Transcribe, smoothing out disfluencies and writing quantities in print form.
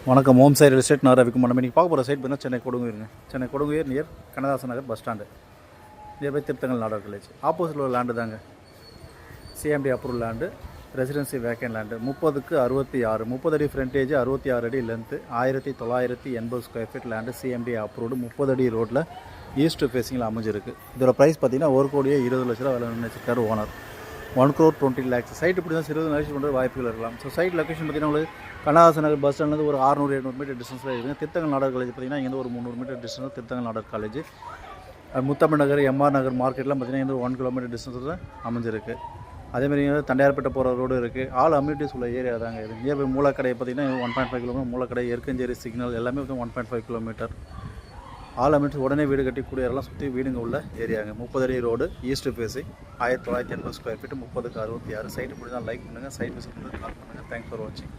வணக்கம். Home side estate நான் ரவிக்குமார். நம்ம இன்றைக்கி பார்க்க போகிற சைட் பார்த்தீங்கன்னா சென்னை கொடுங்குயிருங்க. சென்னை கொடுங்குயிர் near Kannadasan Nagar bus stand, nearby Thiruthangal Nadar college ஆப்போசிட்டில் ஒரு லேண்டு தாங்க. CMD approval land, residency vacant land. 30க்கு 66, 30 அடி ஃப்ரண்டேஜ், 66 அடி length, 1980 square feet land. CMD approved, 30 அடி ரோட்டில் ஈஸ்ட் ஃபேஸிங்கில் அமைஞ்சிருக்கு. இதோட ப்ரைஸ் பார்த்தீங்கன்னா 1,20,00,000 விலை நினைச்சிருக்காரு ஓனர். 1,20,00,000 சைட் இப்படி தான் 20 லட்சம் பண்ணுற வாய்ப்புகள் இருக்கலாம். ஸோ சைட் லொக்கேஷன் பார்த்தீங்கன்னா உங்களுக்கு கண்ணதாசன் நகர் பஸ் ஸ்டாண்ட்லேருந்து ஒரு 600-700 மீட்டர் டிஸ்டன்ஸில் இருக்குது. திருத்தங்கல் நாடார் காலேஜ் பார்த்தீங்கன்னா இங்கேருந்து ஒரு 300 meter distance Thiruthangal Nadar college. Muthamizh Nagar, MR Nagar மார்க்கெட்லாம் பார்த்தீங்கன்னா இங்கே 1 கிலோமீட்டர் டிஸ்டன்ஸில் அமைஞ்சிருக்கு. அதேமாதிரி தண்டையார்பேட்டை போகிற ரோடு இருக்குது. ஆல் அம்யூனிட்டிஸ் உள்ள ஏரியா தாங்க இது. நியர்பை மூலக்கடை பார்த்தீங்கன்னா 1.5 கிலோமீட்டர் மூலக்கடை, எருக்கஞ்சேரி சிக்னல் எல்லாமே 1.5 கிலோமீட்டர். ஆல் அம்யூனிட்டிஸ் உடனே வீடு கட்டி கூடியெல்லாம் சுற்றி வீடுங்க உள்ள ஏரியாங்க. 30 அடி road, east facing, 1980 square feet, 30க்கு 66. சைட்டு இப்படி தான். லைக் பண்ணுங்கள், சைட் விசிட் பண்ணுங்கள், கால் பண்ணுங்கள். தேங்க்ஸ் ஃபார் வாட்சிங்.